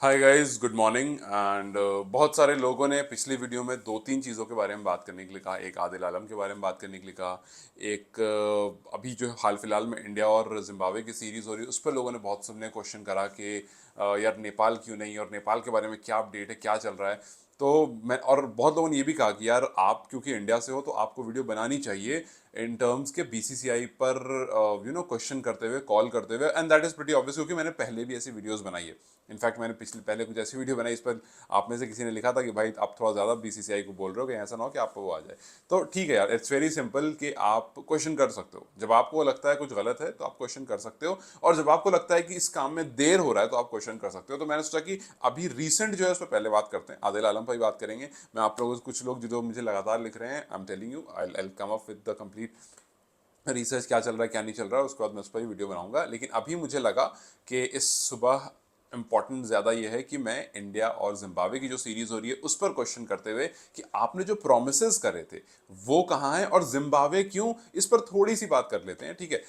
Hi guys, good morning. And बहुत सारे लोगों ने पिछली वीडियो में दो तीन चीज़ों के बारे में बात करने के लिए कहा। एक आदिल आलम के बारे में बात करने के लिए कहा। एक अभी जो हाल फिलहाल में इंडिया और जिम्बाब्वे की सीरीज़ हो रही है उस पर लोगों ने बहुत सबने क्वेश्चन करा कि यार नेपाल क्यों नहीं, और नेपाल के बारे में क्या अपडेट है, क्या चल रहा है। तो मैं और बहुत लोगों ने ये भी कहा कि यार आप क्योंकि इंडिया से हो तो आपको वीडियो बनानी चाहिए इन टर्म्स के बीसीसीआई पर क्वेश्चन करते हुए, कॉल करते हुए। And that is pretty obvious, क्योंकि मैंने पहले भी ऐसी वीडियोस बनाई है। इनफैक्ट मैंने पहले कुछ ऐसी वीडियो बनाई, इस पर आप में से किसी ने लिखा था कि भाई आप थोड़ा ज़्यादा बीसीसीआई को बोल रहे हो, कि ऐसा ना हो कि आपको वो आ जाए। तो ठीक है यार, इट्स वेरी सिंपल कि आप क्वेश्चन कर सकते हो। जब आपको लगता है कुछ गलत है तो आप क्वेश्चन कर सकते हो, और जब आपको लगता है कि इस काम में देर हो रहा है तो आप क्वेश्चन कर सकते हो। तो मैंने सोचा कि अभी रिसेंट जो है उस पर पहले बात करते हैं, आदिल आलम पर ही बात करेंगे। मैं आप लोगों से, कुछ लोग जो मुझे लगातार लिख रहे हैं, I am telling you, I come up with the complete research, क्या चल रहा है क्या नहीं चल रहा है, उसके बाद मैं उस पर ही वीडियो बनाऊंगा। लेकिन अभी मुझे लगा कि इस सुबह इम्पॉर्टेंट ज़्यादा ये है कि मैं इंडिया और जिम्बाब्वे की जो सीरीज़ हो रही है उस पर क्वेश्चन करते हुए कि आपने जो प्रोमिस करे थे वो कहाँ हैं, और जिम्बाब्वे क्यों, इस पर थोड़ी सी बात कर लेते हैं। ठीक है।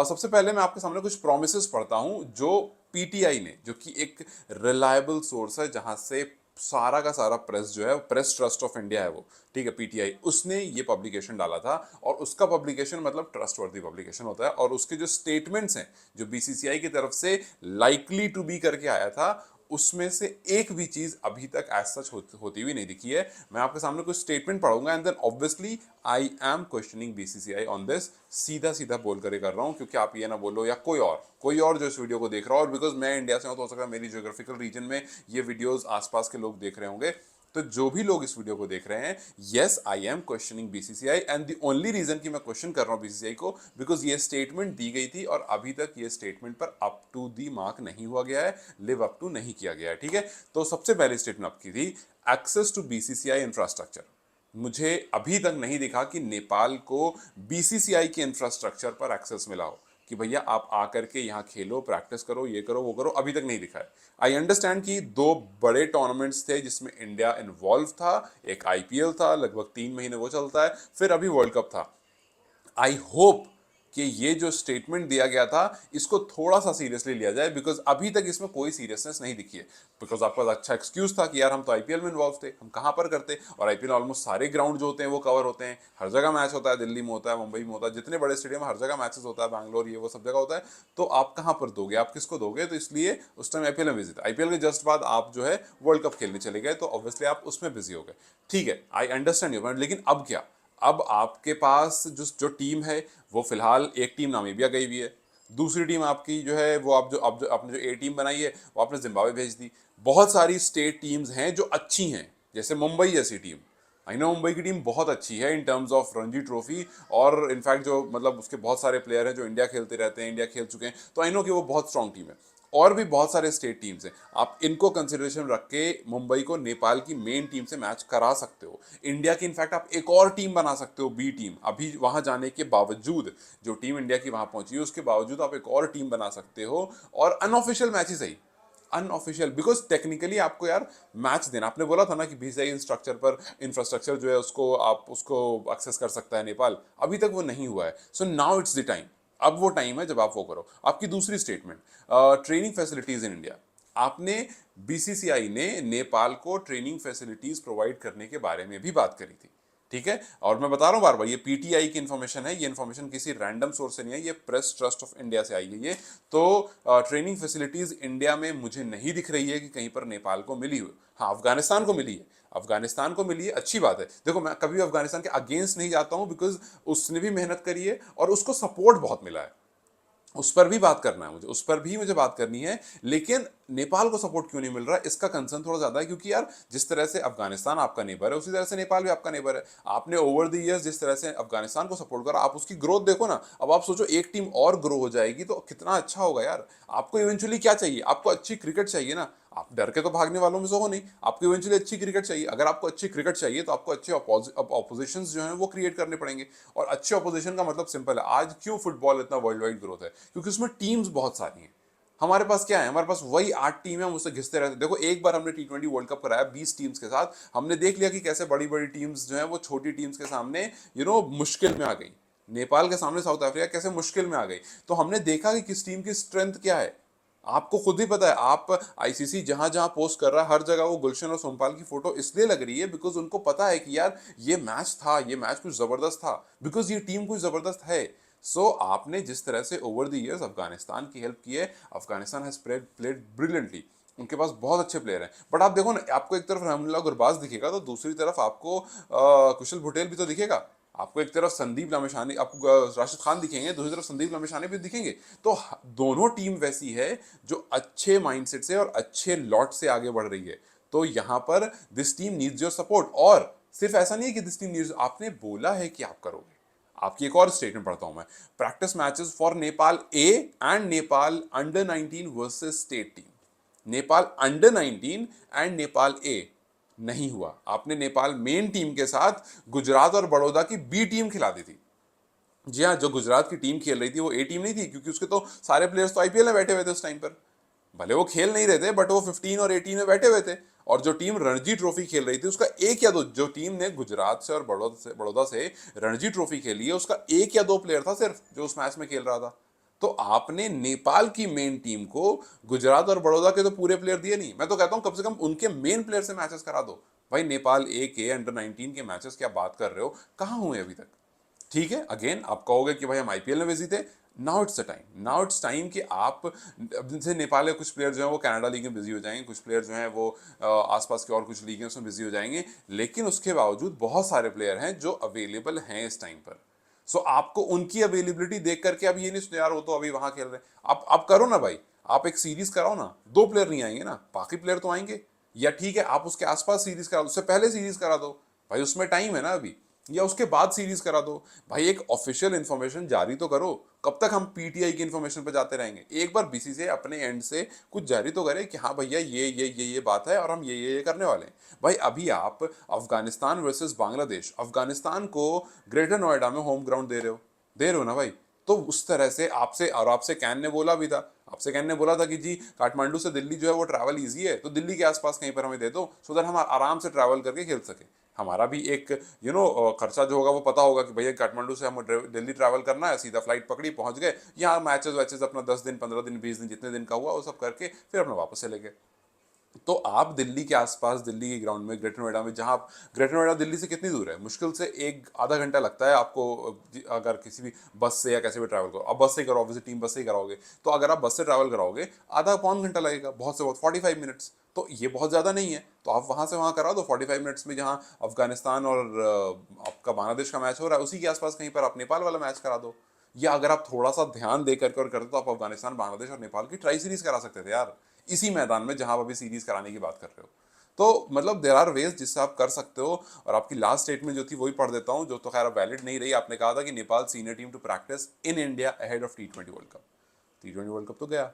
सबसे पहले मैं आपके सामने कुछ प्रोमिस पढ़ता हूँ जो पीटीआई ने, जो कि एक रिलायबल सोर्स है जहां से सारा का सारा प्रेस जो है, प्रेस ट्रस्ट ऑफ इंडिया है वो, ठीक है, पीटीआई, उसने ये पब्लिकेशन डाला था। और उसका पब्लिकेशन मतलब ट्रस्टवर्दी पब्लिकेशन होता है, और उसके जो स्टेटमेंट्स हैं जो बीसीसीआई की तरफ से लाइकली टू बी करके आया था, उसमें से एक भी चीज अभी तक एज सच होती हुई नहीं दिखी है। मैं आपके सामने कुछ स्टेटमेंट पढ़ूंगा and then obviously I am questioning BCCI on this. सीधा सीधा बोल कर रहा हूं, क्योंकि आप ये ना बोलो या कोई और जो इस वीडियो को देख रहा हो, और बिकॉज मैं इंडिया से हूं तो हो सकता है मेरी जियोग्राफिकल रीजन में ये वीडियोस आसपास के लोग देख रहे होंगे। तो जो भी लोग इस वीडियो को देख रहे हैं, yes I am questioning BCCI, and the only reason कि मैं क्वेश्चन कर रहा हूं बीसीसीआई को, बिकॉज ये स्टेटमेंट दी गई थी और अभी तक ये स्टेटमेंट पर अप टू दी मार्क नहीं हुआ गया है, लिव अप टू नहीं किया गया है। ठीक है। तो सबसे पहली स्टेटमेंट आपकी थी, एक्सेस टू बीसीसीआई इंफ्रास्ट्रक्चर। मुझे अभी तक नहीं दिखा कि नेपाल को बीसीसीआई के इंफ्रास्ट्रक्चर पर एक्सेस मिला हो, कि भैया आप आकर के यहाँ खेलो, प्रैक्टिस करो, ये करो वो करो, अभी तक नहीं दिखा है। आई अंडरस्टैंड कि दो बड़े टूर्नामेंट्स थे जिसमें इंडिया इन्वॉल्व था। एक आईपीएल था, लगभग 3 महीने वो चलता है, फिर अभी वर्ल्ड कप था। आई होप कि ये जो स्टेटमेंट दिया गया था इसको थोड़ा सा सीरियसली लिया जाए, बिकॉज अभी तक इसमें कोई सीरियसनेस नहीं दिखी है। बिकॉज आपका अच्छा एक्सक्यूज था कि यार हम तो आईपीएल में इन्वॉल्व थे, हम कहाँ पर करते, और आईपीएल ऑलमोस्ट सारे ग्राउंड जो होते हैं वो कवर होते हैं, हर जगह मैच होता है, दिल्ली में होता है, मुंबई में होता है, जितने बड़े स्टेडियम हर जगह मैचेस होता है, बैंगलोर ये वो सब जगह होता है। तो आप कहाँ पर दोगे, आप किसको दोगे? तो इसलिए उस टाइम आईपीएल में बिजी था। आईपीएल के जस्ट बाद आप जो है वर्ल्ड कप खेलने चले गए, तो ऑब्वियसली आप उसमें बिजी हो गए। ठीक है, आई अंडरस्टैंड योर पॉइंट। लेकिन अब क्या, अब आपके पास जो जो टीम है वो फिलहाल, एक टीम नामीबिया गई हुई है, दूसरी टीम आपकी जो है वो आप जो आपने जो ए टीम बनाई है वो आपने जिम्बाब्वे भेज दी। बहुत सारी स्टेट टीम्स हैं जो अच्छी हैं, जैसे मुंबई जैसी टीम। आई नो मुंबई की टीम बहुत अच्छी है in terms of Ranji trophy, और इनफैक्ट जो मतलब उसके बहुत सारे प्लेयर हैं जो इंडिया खेलते रहते हैं, इंडिया खेल चुके हैं, तो आई नो कि वो बहुत स्ट्रांग टीम है। और भी बहुत सारे स्टेट टीम्स हैं, आप इनको कंसिडरेशन रख के मुंबई को नेपाल की मेन टीम से मैच करा सकते हो। इंडिया की इनफैक्ट आप एक और टीम बना सकते हो, बी टीम। अभी वहां जाने के बावजूद, जो टीम इंडिया की वहां पहुंची है उसके बावजूद आप एक और टीम बना सकते हो, और unofficial matches he, unofficial, because technically आपको यार मैच देना, आपने बोला था ना कि बीसीआई स्ट्रक्चर पर इंफ्रास्ट्रक्चर जो है उसको आप उसको एक्सेस कर सकता है नेपाल, अभी तक वो नहीं हुआ है। So now it's the time, अब वो टाइम है जब आप वो करो। आपकी दूसरी statement, training facilities in India. आपने, बीसीसीआई ने नेपाल को ट्रेनिंग फैसिलिटीज प्रोवाइड करने के बारे में भी बात करी थी। ठीक है, और मैं बता रहा हूं बार बार, ये पीटीआई की इन्फॉर्मेशन है, ये इन्फॉर्मेशन किसी रैंडम सोर्स से नहीं है, ये प्रेस ट्रस्ट ऑफ इंडिया से आई है ये। तो ट्रेनिंग फैसिलिटीज इंडिया में मुझे नहीं दिख रही है कि कहीं पर नेपाल को मिली हो। हाँ, अफगानिस्तान को मिली है, अफगानिस्तान को मिली है, अच्छी बात है। देखो, मैं कभी अफगानिस्तान के अगेंस्ट नहीं जाता हूं, बिकॉज उसने भी मेहनत करी है और उसको सपोर्ट बहुत मिला है, उस पर भी बात करना है मुझे, उस पर भी मुझे बात करनी है। लेकिन नेपाल को सपोर्ट क्यों नहीं मिल रहा है, इसका कंसर्न थोड़ा ज्यादा है, क्योंकि यार जिस तरह से अफगानिस्तान आपका नेबर है उसी तरह से नेपाल भी आपका नेबर है। आपने ओवर द इयर्स जिस तरह से अफगानिस्तान को सपोर्ट करा, आप उसकी ग्रोथ देखो ना। अब आप सोचो एक टीम और ग्रो हो जाएगी तो कितना अच्छा होगा यार। आपको इवेंचुअली क्या चाहिए, आपको अच्छी क्रिकेट चाहिए ना। आप डर के तो भागने वालों में से हो नहीं, आपको इवेंचुअली अच्छी क्रिकेट चाहिए। अगर आपको अच्छी क्रिकेट चाहिए तो आपको अच्छे ऑपोजिशन जो हैं वो क्रिएट करने पड़ेंगे। और अच्छे ऑपोजिशन का मतलब सिंपल है, आज क्यों फुटबॉल इतना वर्ल्ड वाइड ग्रोथ है, क्योंकि उसमें टीम्स बहुत सारी हैं। हमारे पास क्या है, हमारे पास वही 8 टीम है, हम उससे घिसते रहते हैं। देखो, एक बार हमने टी20 वर्ल्ड कप कराया 20 टीम्स के साथ, हमने देख लिया कि कैसे बड़ी बड़ी टीम्स जो है वो छोटी टीम्स के सामने मुश्किल में आ गई। नेपाल के सामने साउथ अफ्रीका कैसे मुश्किल में आ गई, तो हमने देखा कि किस टीम की स्ट्रेंथ क्या है। आपको खुद ही पता है, आप आईसीसी जहां जहां पोस्ट कर रहा है हर जगह वो गुलशन और सोमपाल की फोटो इसलिए लग रही है बिकॉज उनको पता है कि यार ये मैच था, ये मैच कुछ जबरदस्त था, बिकॉज ये टीम कुछ जबरदस्त है। सो आपने जिस तरह से ओवर द इयर्स अफगानिस्तान की हेल्प की है, अफगानिस्तान हैज प्लेड ब्रिलियंटली, उनके पास बहुत अच्छे प्लेयर हैं। बट आप देखो ना, आपको एक तरफ रहमुल्ला गुरबाज दिखेगा तो दूसरी तरफ आपको कुशल भुटेल भी तो दिखेगा, आपको एक तरफ संदीप लामिछानी, आपको राशिद खान दिखेंगे, दूसरी तरफ संदीप लामिछानी भी दिखेंगे। तो दोनों टीम वैसी है जो अच्छे माइंडसेट से और अच्छे लॉट से आगे बढ़ रही है। तो यहां पर this team needs your support. और सिर्फ ऐसा नहीं है कि दिस टीम नीड्स, आपने बोला है कि आप करोगे। आपकी एक और स्टेटमेंट पढ़ता हूं मैं, practice matches for Nepal A and Nepal under 19 versus state team. Nepal under 19 and Nepal A नहीं हुआ। आपने नेपाल मेन टीम के साथ गुजरात और बड़ौदा की बी टीम खिला दी थी। जी हाँ, जो गुजरात की टीम खेल रही थी वो ए टीम नहीं थी, क्योंकि उसके तो सारे प्लेयर्स तो आईपीएल में बैठे हुए थे उस टाइम पर। भले वो खेल नहीं रहे थे बट वो 15 और 18 में बैठे हुए थे। और जो टीम रणजी ट्रॉफी खेल रही थी उसका एक या दो, जो टीम ने गुजरात से और बड़ौदा से रणजी ट्रॉफी खेली है उसका एक या दो प्लेयर था सिर्फ जो उस मैच में खेल रहा था। तो आपने नेपाल की मेन टीम को गुजरात और बड़ौदा के तो पूरे प्लेयर दिए नहीं। मैं तो कहता हूं कम से कम उनके मेन प्लेयर से मैचेस करा दो। भाई नेपाल ए के अंडर 19 के मैचेस क्या बात कर रहे हो, कहां हुए अभी तक? ठीक है, अगेन आप कहोगे कि भाई हम आईपीएल में बिजी थे। Now it's the time, now it's time कि आप, अब जैसे नेपाल के कुछ प्लेयर जो हैं वो कनाडा लीग में बिजी हो जाएंगे, कुछ प्लेयर जो हैं वो आसपास के और कुछ लीग हैं उसमें बिजी हो जाएंगे, लेकिन उसके बावजूद बहुत सारे प्लेयर हैं जो अवेलेबल हैं इस टाइम पर। सो आपको उनकी अवेलेबिलिटी देख करके अब ये नहीं सुन यार वो तो अभी वहां खेल रहे हैं, आप करो ना भाई, आप एक सीरीज कराओ ना, दो प्लेयर नहीं आएंगे ना, बाकी प्लेयर तो आएंगे। या ठीक है आप उसके आसपास सीरीज करा दो, उससे पहले सीरीज करा दो, भाई उसमें टाइम है ना अभी, या उसके बाद सीरीज करा दो। भाई एक ऑफिशियल इंफॉर्मेशन जारी तो करो। कब तक हम पीटीआई की इंफॉर्मेशन पे जाते रहेंगे? एक बार बीसीसीआई अपने एंड से कुछ जारी तो करे कि हाँ भैया ये बात है और हम ये करने वाले हैं। भाई अभी आप अफगानिस्तान वर्सेस बांग्लादेश, अफगानिस्तान को ग्रेटर नोएडा में होम ग्राउंड दे रहे हो ना भाई। तो उस तरह से आपसे, और आपसे कैन ने बोला भी था, आपसे कैन ने बोला था कि जी काठमांडू से दिल्ली जो है वो ट्रैवल इजी है, तो दिल्ली के आसपास कहीं पर हमें दे दो सो दैट हम आराम से ट्रैवल करके खेल सके। हमारा भी एक खर्चा जो होगा वो पता होगा कि भैया काठमांडू से हम दिल्ली ट्रैवल करना है, सीधा फ्लाइट पकड़ी पहुंच गए, यहाँ मैचेस वैचेस अपना 10 दिन 15 दिन 20 दिन जितने दिन का हुआ वो सब करके फिर अपना वापस चले गए। तो आप दिल्ली के आसपास, दिल्ली के ग्राउंड में, ग्रेटर नोएडा में, जहां ग्रेटर नोएडा दिल्ली से कितनी दूर है? मुश्किल से एक आधा घंटा लगता है आपको, अगर किसी भी बस से या कैसे भी ट्रैवल करो। अब बस से करो, ऑब्वियसली टीम बस से ही कराओगे, तो अगर आप बस से ट्रैवल कराओगे आधा पौन घंटा लगेगा, बहुत से बहुत 45 मिनट्स। तो ये बहुत ज़्यादा नहीं है, तो आप वहां से वहां करा दो 45 मिनट्स में। जहां अफगानिस्तान और आपका बांग्लादेश का मैच हो रहा है उसी के आसपास कहीं पर आप नेपाल वाला मैच करा दो। या अगर आप थोड़ा सा ध्यान दे करके और करते तो आप अफगानिस्तान, बांग्लादेश और नेपाल की ट्राई सीरीज करा सकते थे यार, इसी मैदान में जहां आप अभी सीरीज कराने की बात कर रहे हो। तो मतलब देर आर वेज जिससे आप कर सकते हो। और आपकी लास्ट स्टेटमेंट जो थी वही पढ़ देता हूं, जो तो खैर वैलिड नहीं रही। आपने कहा था कि Nepal senior team to practice in India ahead of T20 world cup. T20 world cup तो गया,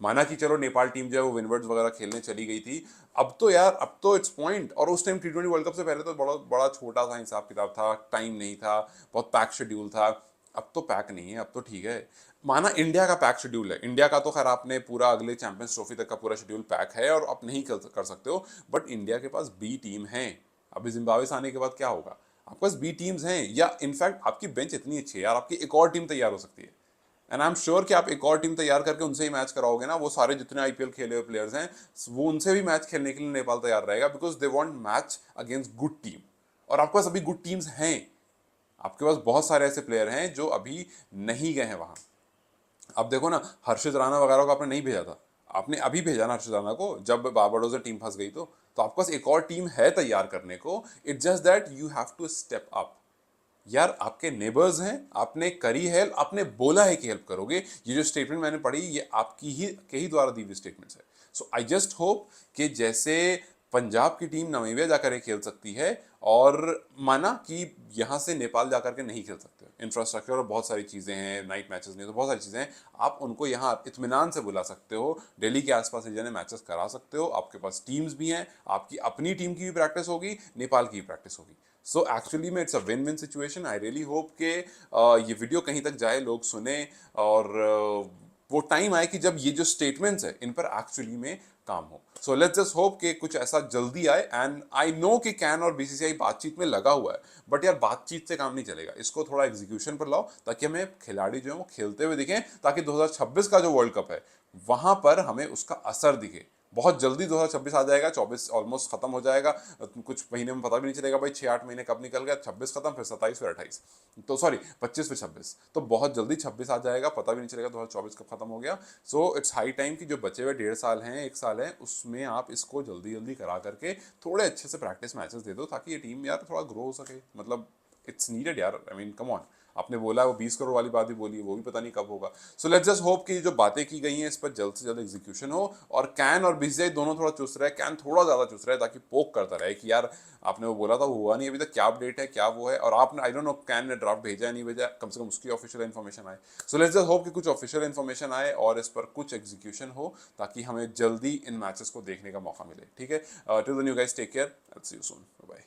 माना कि चलो नेपाल टीम जो है वो विनवर्ड्स वगैरह खेलने चली गई थी। अब तो यार, अब तो इट्स पॉइंट। और उस टाइम T20 वर्ल्ड कप से पहले तो बड़ा बड़ा छोटा सा हिसाब किताब था, टाइम नहीं था, बहुत पैक शेड्यूल था। अब तो पैक नहीं है, अब तो ठीक है। माना इंडिया का पैक शेड्यूल है, इंडिया का तो खैर आपने पूरा अगले चैंपियंस ट्रॉफी तक का पूरा शेड्यूल पैक है और आप नहीं कर सकते हो, बट इंडिया के पास बी टीम है। अभी जिम्बाब्वे से आने के बाद क्या होगा? आपके पास बी टीम्स हैं, या इनफैक्ट आपकी बेंच इतनी अच्छी है यार, आपकी एक और टीम तैयार हो सकती है। एंड आई एम श्योर कि आप एक और टीम तैयार करके उनसे ही मैच कराओगे ना, वो सारे जितने आईपीएल खेले हुए प्लेयर्स हैं वो उनसे भी मैच खेलने के लिए नेपाल तैयार रहेगा, because they want match against good team. और आपके पास अभी गुड टीम्स हैं, आपके पास बहुत सारे ऐसे प्लेयर हैं जो अभी नहीं गए हैं वहां। अब देखो ना, हर्षित राणा वगैरह को आपने नहीं भेजा था, आपने अभी भेजा ना हर्षित राणा को, जब बारबाडोस में टीम फंस गई। तो आपके पास एक और टीम है तैयार करने को। It's just that you have to step up. यार आपके नेबर्स हैं, आपने करी हेल्प, आपने बोला है कि हेल्प करोगे। ये जो स्टेटमेंट मैंने पढ़ी ये आपकी ही के ही द्वारा दी हुई स्टेटमेंट्स है। सो आई जस्ट होप कि जैसे पंजाब की टीम नामीबिया जाकर के खेल सकती है, और माना कि यहाँ से नेपाल जाकर के नहीं खेल सकते, इंफ्रास्ट्रक्चर और बहुत सारी चीज़ें हैं, नाइट मैचेस नहीं, तो बहुत सारी चीज़ें हैं, आप उनको यहाँ इत्मीनान से बुला सकते हो, दिल्ली के आसपास जाने मैचेस करा सकते हो। आपके पास टीम्स भी हैं, आपकी अपनी टीम की भी प्रैक्टिस होगी, नेपाल की भी प्रैक्टिस होगी। सो एक्चुअली में it's a win win situation. I really hope के ये वीडियो कहीं तक जाए, लोग सुने, और वो टाइम आए कि जब ये जो स्टेटमेंट्स है इन पर एक्चुअली में काम हो। सो लेट्स जस्ट होप कि कुछ ऐसा जल्दी आए। एंड आई नो कि कैन और बीसीसीआई बातचीत में लगा हुआ है, बट यार बातचीत से काम नहीं चलेगा, इसको थोड़ा एग्जीक्यूशन पर लाओ ताकि हमें खिलाड़ी जो है वो खेलते हुए दिखें, ताकि 2026 का जो वर्ल्ड कप है वहां पर हमें उसका असर दिखे। बहुत जल्दी 2026 आ जाएगा, 24 ऑलमोस्ट खत्म हो जाएगा, कुछ महीने में पता भी नहीं चलेगा भाई 6-8 महीने कब निकल गया, 26 खत्म, फिर 27, फिर 28, तो सॉरी 25 फिर 26, तो बहुत जल्दी 26 आ जाएगा, पता भी नहीं चलेगा 2024 कब खत्म हो गया। सो इट्स हाई टाइम कि जो बचे हुए 1.5 साल हैं, 1 साल है, उसमें आप इसको जल्दी जल्दी करा करके थोड़े अच्छे से प्रैक्टिस मैचेस दे दो ताकि ये टीम यार थोड़ा ग्रो हो सके। मतलब इट्स नीडेड यार, आई मीन कम ऑन। आपने बोला वो 20 करोड़ वाली बात भी बोली, वो भी पता नहीं कब होगा। सो लेट्स जस्ट होप कि जो बातें की गई हैं इस पर जल्द से जल्द एग्जीक्यूशन हो, और कैन और बीसीसीआई दोनों थोड़ा चुस्त रहे, कैन थोड़ा ज्यादा चुस्त रहे, ताकि पोक करता रहे कि यार आपने वो बोला था, वो हुआ नहीं अभी तक, क्या अपडेट है, क्या वो है, और आपने आई डोंट नो कैन ने ड्राफ्ट भेजा है नहीं भेजा, कम से कम उसकी ऑफिशियल इन्फॉर्मेशन आए। सो लेट्स जस्ट होप कि कुछ ऑफिशियल इन्फॉर्मेशन आए और इस पर कुछ एग्जीक्यूशन हो, ताकि हमें जल्दी इन मैचेस को देखने का मौका मिले। ठीक है, till the new guys, take care, see you soon, bye.